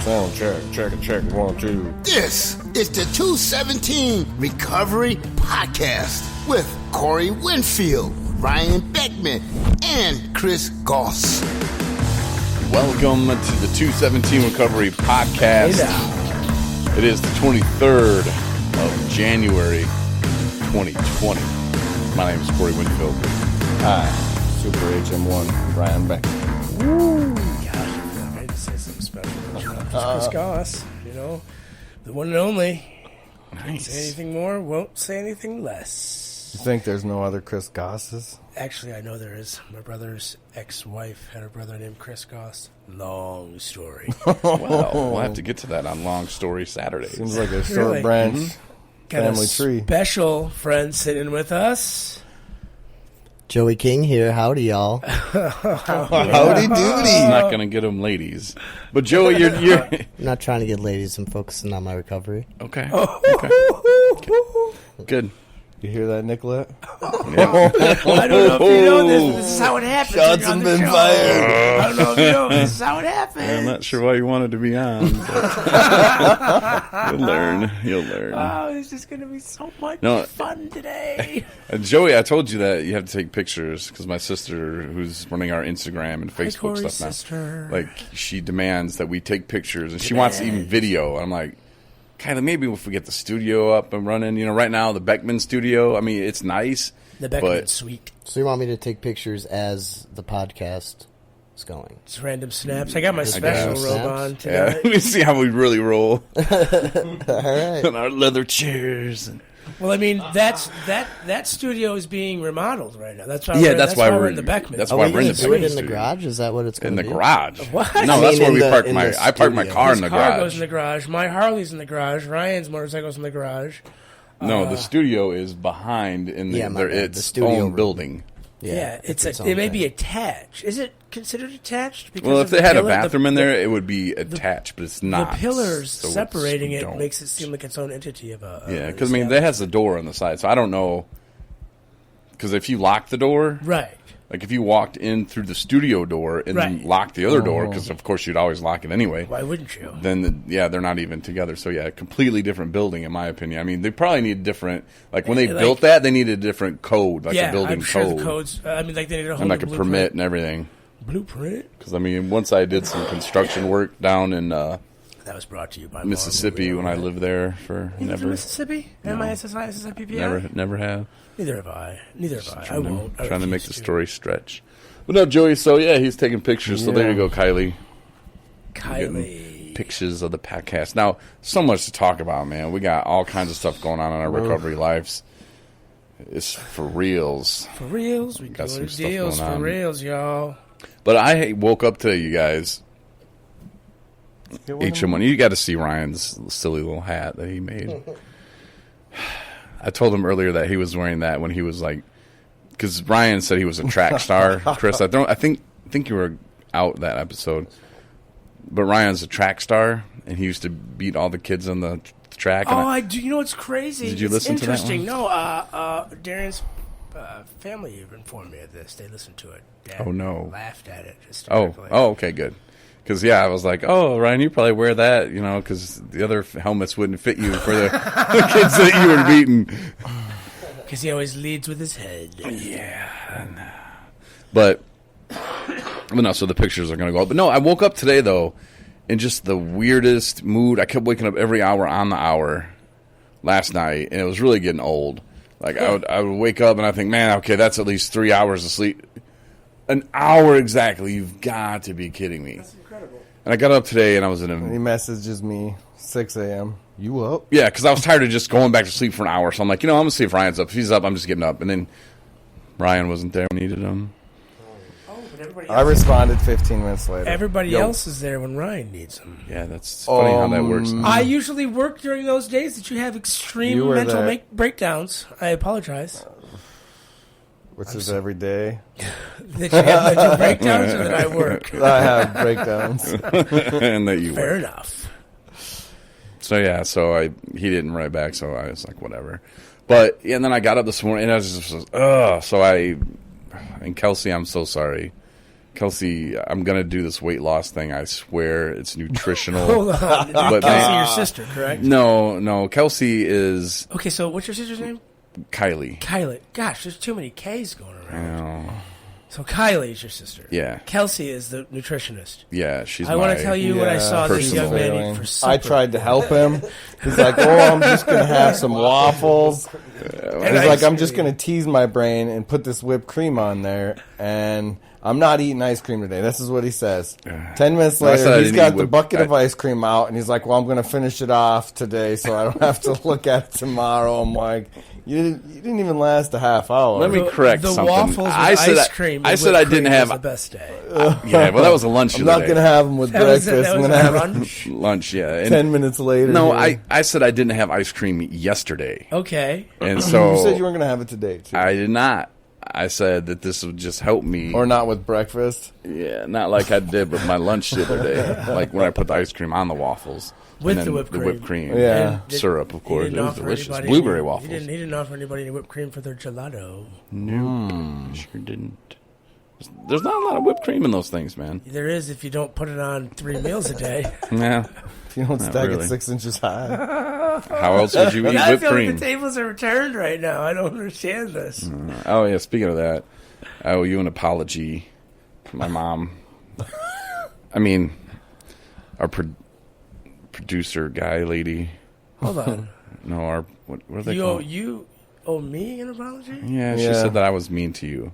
Sound check, 1, 2. This is the 217 Recovery Podcast with Corey Winfield, Ryan Beckman, and Chris Goss. Welcome to the 217 Recovery Podcast. It is the 23rd of January, 2020. My name is Corey Winfield. Hi, Super HM1, Ryan Beckman. Woo! God, I'm ready to say something special. Chris Goss, you know, the one and only. Nice. Can't say anything more, won't say anything less. You think there's no other Chris Gosses? Actually, I know there is. My brother's ex-wife had a brother named Chris Goss. Long story. Well, we'll have to get to that on Long Story Saturdays. Seems like a short Really? branch Got family a tree. special friend sitting with us. Joey King here. Howdy, y'all. Howdy doody. It's not going to get them ladies. But Joey, you're I'm not trying to get ladies. I'm focusing on my recovery. okay. Okay. Good. You hear that, Nicolette? Yeah. I don't know if you know this, but this is how it happens. Shots when have you're on been the show. fired. I don't know if you know, this is how it happens. I'm not sure why you wanted to be on. But you'll learn. You'll learn. Oh, it's just going to be so much No. fun today. Joey, I told you that you have to take pictures because my sister, who's running our Instagram and Facebook Corey's stuff now, sister. like she demands that we take pictures, and she wants even video. I'm like, kind of maybe if we get the studio up and running. You know, right now the Beckman studio. I mean, it's nice. The Beckman but Suite. So you want me to take pictures as the podcast is going? It's random snaps. I got my Just special random robe snaps? on yeah, today. let me see how we really roll All right. on our leather chairs. And, Well, I mean, that studio is being remodeled right now. That's why. Yeah, we're, that's why we're we're- in the Beckman. that's Are why we we're in going the to do it Beckman in the studio. garage? Is that what it's in going to the be? garage. What? No, I that's mean, where in we the- park in my. the I park my studio. car in His the car garage. goes in the garage. My Harley's in the garage. Ryan's motorcycle's in the garage. No, the studio is behind in the, Yeah, my bad. its The studio own room. building. Yeah, it's it own may be thing. attached. Is it considered attached? Because Well, of if the they had a pillar- bathroom in there, it would be attached, but it's not. The pillars So it's- separating we it don't. makes it seem like its own entity of a. Yeah, because I mean, that has a door on the side, so I don't know. Because if you lock the door, Right. like if you walked in through the studio door and then Right. locked the other door, because of course you'd always lock it anyway. Why wouldn't you? Then they're not even together. So yeah, a completely different building in my opinion. I mean, they probably need different. Like when they Like- built that, they needed a different code, like yeah, a building I'm sure code, the codes. I mean, like they need a whole and like new a blueprint. permit and everything. Blueprint. Because I mean, once I did some construction work down in That was brought to you by Mississippi when I lived there for You live in never, Mississippi? MISSI? never have. Neither have I. I Trying to- won't. I Trying to make refuse the story stretch. But no, Joey. So yeah, he's taking pictures. So there you go, Kylie. Kylie. Pictures of the podcast. Now, so much to talk about, man. We got all kinds of stuff going on in our recovery lives. It's for reals. For reals, we Got doing some stuff deals going for on. reals, y'all. But I woke up today, you guys. HM1. You got to see Ryan's silly little hat that he made. I told him earlier that he was wearing that when he was like, because Ryan said he was a track star. Chris, I think you were out that episode. But Ryan's a track star, and he used to beat all the kids on the track. Oh, And I do. You know what's crazy? Did you It's listen to that interesting. one? No, Darren's family informed me of this. They listened to it. Dad Oh, no. laughed at it hysterically. Okay, good. Because, yeah, I was like, oh, Ryan, you probably wear that, you know, because the other helmets wouldn't fit you for the, the kids that you were beating. Because he always leads with his head. Yeah. But no, so the pictures are going to go up. But no, I woke up today, though, in just the weirdest mood. I kept waking up every hour on the hour last night, and it was really getting old. Like, I would wake up, and I think, man, okay, that's at least 3 hours of sleep. An hour exactly. You've got to be kidding me. That's incredible. And I got up today, and I was in He a... messages me 6 a.m. You up? Yeah, because I was tired of just going back to sleep for an hour. So I'm like, I'm going to see if Ryan's up. If he's up, I'm just getting up. And then Ryan wasn't there. We needed him. But everybody I else, responded 15 minutes later. everybody Yo. else is there when Ryan needs him. Yeah, that's funny how that works. I usually work during those days that you have extreme You were mental there. breakdowns. I apologize. Which is every day. That you have mental breakdowns or that I work. I have breakdowns. And that you Fair were. enough. So yeah, he didn't write back, so I was like, whatever. But and then I got up this morning and I was just, ugh. So and Kelsey, I'm so sorry. Kelsey, I'm gonna do this weight loss thing. I swear it's nutritional. Hold on. But Kelsey, man- your sister, correct? No. Kelsey is Okay, so what's your sister's name? Kylie. Kylie. Gosh, there's too many K's going around. Oh, So Kylie is your sister. Yeah. Kelsey is the nutritionist. yeah, she's. I want my- to tell you what I saw this personal young man feeling. eat for supper. I tried to help him. He's like, "Oh, I'm just gonna have some waffles." And He's like, ice "I'm just cream. gonna tease my brain and put this whipped cream on there." And I'm not eating ice cream today. This is what he says. 10 minutes No, I said later, I he's didn't got eat the whipped- bucket of ice cream out, and he's like, "Well, I'm gonna finish it off today, so I don't have to look at it tomorrow." I'm like, "You didn't even last a half hour." Let me correct the something. waffles with I said ice cream. I and said I whipped didn't cream have. was the best day. Yeah, well, that was a lunch. I'm the not other gonna day. have them with That was breakfast. a I'm gonna have lunch. lunch. Yeah, and 10 minutes later. no, here. I said I didn't have ice cream yesterday, Okay. and so You said you weren't gonna have it today, too. I did not. I said that this would just help me. Or not with breakfast. Yeah, not like I did with my lunch the other day. Like when I put the ice cream on the waffles. With and the then whipped cream. Yeah. And did- Syrup, of he course. didn't It was offer delicious. anybody Blueberry any- waffles. He didn't offer anybody any whipped cream for their gelato. Sure didn't. There's not a lot of whipped cream in those things, man. There is if you don't put it on 3 meals a day. Yeah. If you don't Not stack really. it 6 inches high. How else would you eat I whipped feel like cream? the tables are turned right now. I don't understand this. Oh yeah. Speaking of that, I owe you an apology. My mom. I mean, our producer guy, lady. Hold on. No, our what are they You called? owe me an apology? Yeah, she Yeah. said that I was mean to you.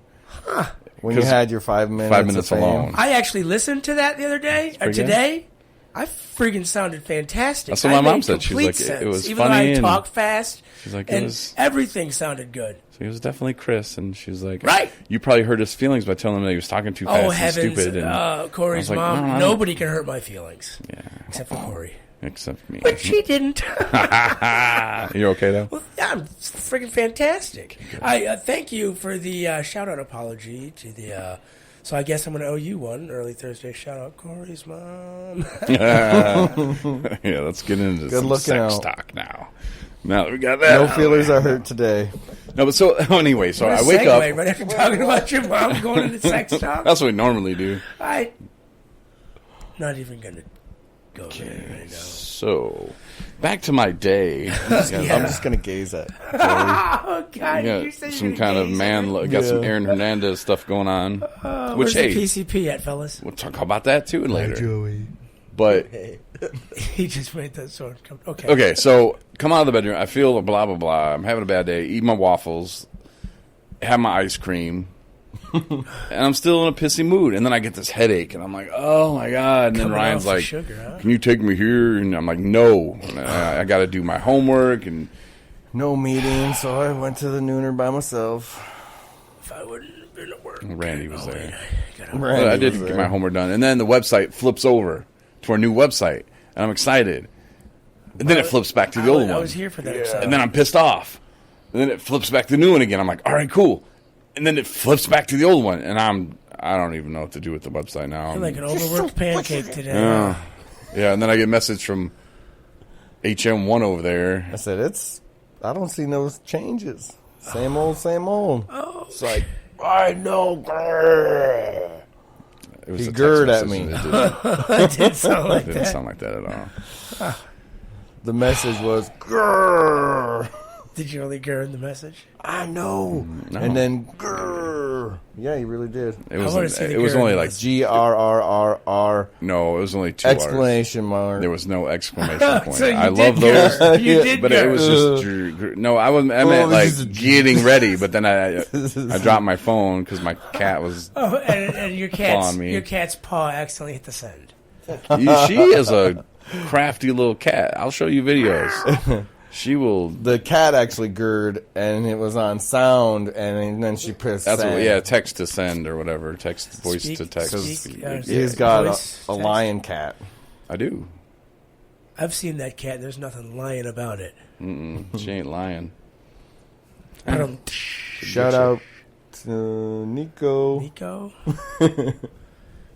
When you 'Cause had your 5 minutes. 5 minutes of fame. alone. I actually listened to that the other day. Or pretty good. today. I freaking sounded fantastic. That's what I my mom made said. She's complete like, it sense. was Even funny though I and- talk fast. She's like, it and was. everything sounded good. So it was definitely Chris, and she was like, Right. You probably hurt his feelings by telling him that he was talking too fast Oh and heavens! stupid. And I Corey's was like, mom. no, I don't- Nobody can hurt my feelings Yeah, except for Corey. except me. But she didn't. You okay though? Well, yeah, I'm freaking fantastic. I thank you for the shout out apology to the. So I guess I'm going to owe you one early Thursday shout out, Corey's mom. Yeah, let's get into Good some looking sex out. talk now. Now that we got that. No out. feelers are hurt today. No, but so anyway, so What I a wake segue, up. right after talking about your mom going into sex talk. That's what we normally do. I not even going to go there right now. So back to my day. Yeah. I'm just going to gaze at Joey. Oh God! You you got say some you're kind of gay, man. son? Got some Yeah. Aaron Hernandez stuff going on. Where's Which hey, the PCP at, fellas? we'll talk about that too later. Joey. But He just made that sort of come. Okay. okay, so come out of the bedroom. I feel blah blah blah. I'm having a bad day. Eat my waffles. Have my ice cream. And I'm still in a pissy mood. And then I get this headache, and I'm like, oh my god. And then Coming Ryan's off the like, sugar, huh? can you take me here? And I'm like, no. And I got to do my homework. And No meeting, so I went to the nooner by myself. If I wouldn't have been at work, Randy was Oh, there. wait, I gotta- But I did get my homework done. And then the website flips over to our new website. And I'm excited. And then it flips back to the old I one. was here for that. episode. And then I'm pissed off. And then it flips back to the new one again. I'm like, all right, cool. And then it flips back to the old one. And I don't even know what to do with the website now. You're like an overworked pancake today. Yeah, and then I get a message from HM1 over there. I said, I don't see no changes. Same old, same old. Oh, It's like, I know, grrr. It was He a text girred at message, me. and It didn't, it did sound like it didn't that. sound like that at all. The message was, grrr. Did you really gird the message? I know. No. And then, grrr. Yeah, he really did. It I was, wanna see the it was girl only in like, this. GRRRR. no, it was only 2 hours. Exclamation mark. There was no exclamation point. So you I did love those. gird. You Yeah, did But gird. it was just no. I wasn't. I meant it was like just a- getting ready. But then I dropped my phone because my cat was. Oh, and your on me. cat's paw accidentally hit the send. She is a crafty little cat. I'll show you videos. She will. The cat actually girred, and it was on sound, and then she pressed That's send. what. Yeah, text to send or whatever. Text voice to text. He's got Voice a text. lion cat. I do. I've seen that cat. There's nothing lying about it. She ain't lying. I don't. Shout out to Nico. Nico?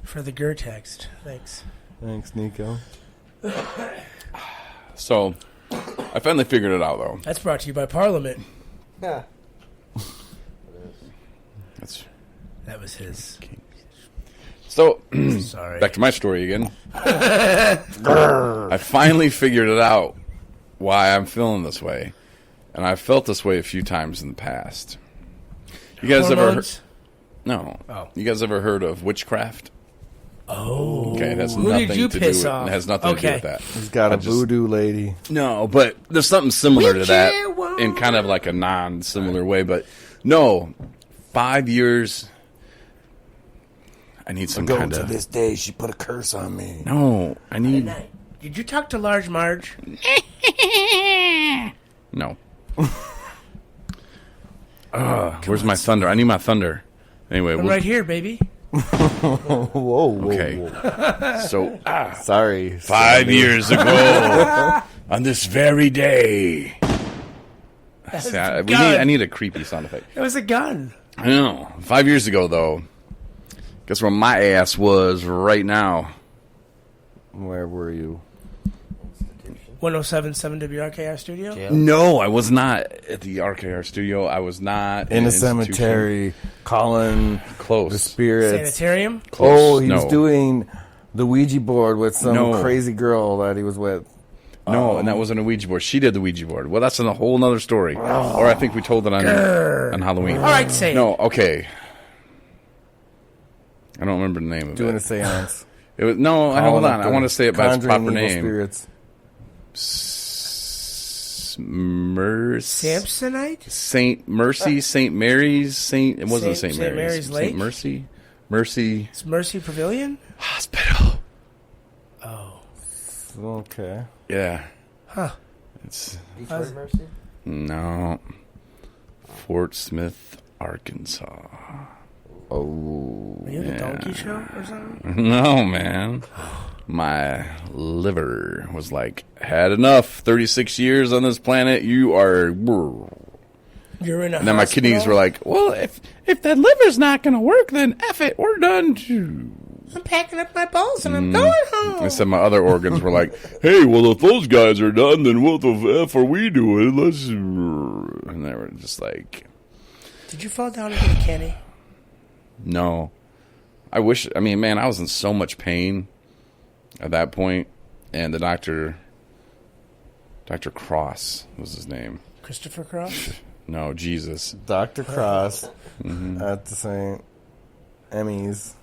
For the GER text. Thanks. Thanks, Nico. So, I finally figured it out though. That's brought to you by Parliament. That's That was his. So, Sorry. back to my story again. I finally figured it out why I'm feeling this way. And I've felt this way a few times in the past. You guys ever heard? Hormones? No. Oh. You guys ever heard of witchcraft? Oh. Okay, it has Who nothing did you to piss do with, off? It has nothing to do Okay. with that. He's got I a just- voodoo lady. No, but there's something similar to that Witchy woman. in kind of like a non-similar way. But no, 5 years. I need some kind of. this day, she put a curse on me. No, I need. Did you talk to Large Marge? No. Where's my thunder? I need my thunder. Anyway, I'm right here, baby. Whoa. okay. So, Sorry. 5 years ago, on this very day. See, I need a creepy sound effect. It was a gun. I know. 5 years ago, though. Guess where my ass was right now? Where were you? 1077 WRKR studio. Yeah. No, I was not at the RKR studio. I was not In a institution. cemetery, calling Close. the spirits. Sanitarium. Oh, he was No. doing the Ouija board with some No. crazy girl that he was with. No, and that wasn't a Ouija board. She did the Ouija board. Well, that's a whole other story. Or I think we told it on Halloween. All right, say it. No, okay. I don't remember the name of Doing a it. seance. It was hold Calling on. up I the want to say it by its conjuring proper evil name. Spirits. Samsonite. Saint Mercy, Saint Mary's, Saint. It wasn't Saint- Saint Saint Mary's. Mary's Lake? Saint Mercy It's Mercy Pavilion. Hospital. Oh. Okay. Yeah. Huh. It's Detroit Mercy? no. Fort Smith, Arkansas. Oh. Are you in a donkey show or something? No, man. My liver was like, had enough. 36 years on this planet. You are. You're in a. And then my hospital? kidneys were like, well, if that liver's not going to work, then F it. We're done. I'm packing up my balls and I'm going home. I said my other organs were like, hey, well, if those guys are done, then what the F are we doing? Let's. And they were just like, Did you fall down into the canny? no. I wish, I mean, man, I was in so much pain at that point. And the Dr. Cross was his name. Christopher Cross? No, Jesus. Dr. Cross Mm-hmm. at the St. Emmys.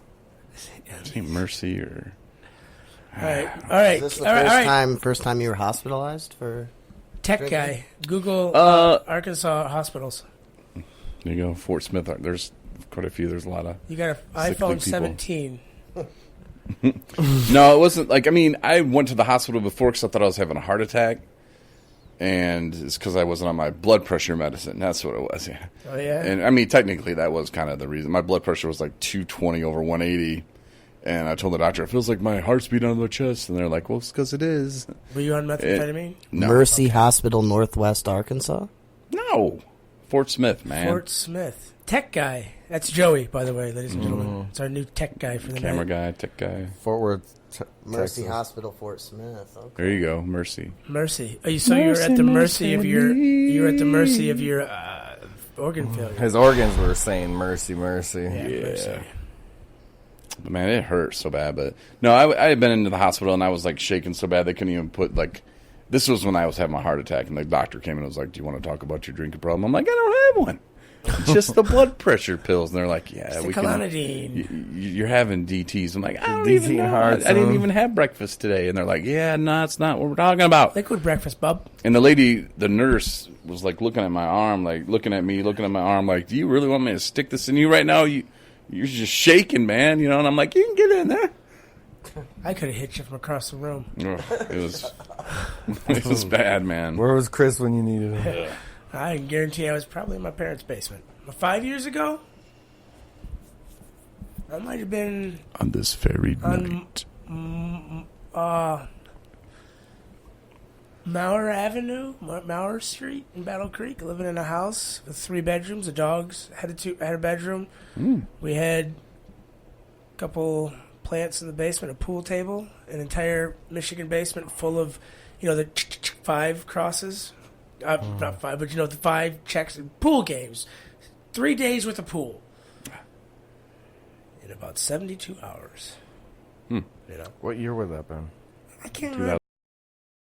St. Mercy or. All right. Is this the all right. first time you were hospitalized for? Tech guy. Google Arkansas hospipals. There you go, Fort Smith. There's quite a few. There's a lot of. You got an Sickly iPhone people. 17. No, it wasn't like. I mean, I went to the hospital before because I thought I was having a heart attack, and it's because I wasn't on my blood pressure medicine. That's what it was. Yeah. Oh, yeah? And I mean, technically, that was kind of the reason. My blood pressure was like 220 over 180, and I told the doctor it feels like my heart's beating on my chest, and they're like, "Well, it's because it is." Were you on methamphetamine? No, Mercy Hospital, Northwest Arkansas. no, Fort Smith, man. Fort Smith. Tech guy. That's Joey, by the way, ladies and gentlemen. It's our new tech guy for the Camera night. guy, tech guy. Fort Worth, Mercy Texas. Hospital, Fort Smith. Okay. There you go, Mercy. Mercy. Oh, so you're at the mercy of your. You're at the mercy of your organ failure. His organs were saying mercy, mercy. Yeah. Mercy. But man, it hurt so bad. But no, I had been into the hospital and I was like shaking so bad they couldn't even put like. This was when I was having my heart attack, and the doctor came in and was like, "Do you want to talk about your drinking problem?" I'm like, "I don't have one. It's just the blood pressure pills." And they're like, "Yeah, It's we the can." Clonidine. You're having DTs. I'm like, I don't DT even know. and heart I didn't zone. even have breakfast today. And they're like, yeah, no, it's not what we're talking about. Liquid breakfast, bub. And the lady, the nurse, was like looking at my arm, like looking at me, looking at my arm, like, do you really want me to stick this in you right now? You're just shaking, man. You know. And I'm like, you can get in there. I could have hit you from across the room. Ugh, it was bad, man. Where was Chris when you needed him? I can guarantee I was probably in my parents' basement. 5 years ago, I might have been On this very on Mauer Avenue, Mauer Street in Battle Creek, living in a house with 3 bedrooms. The dogs had a bedroom. We had a couple plants in the basement, a pool table, an entire Michigan basement full of, the 5 crosses. Not 5, but the 5 checks and pool games. 3 days with a pool. in about 72 hours. Hmm. You know, What year would that been? I can't remember.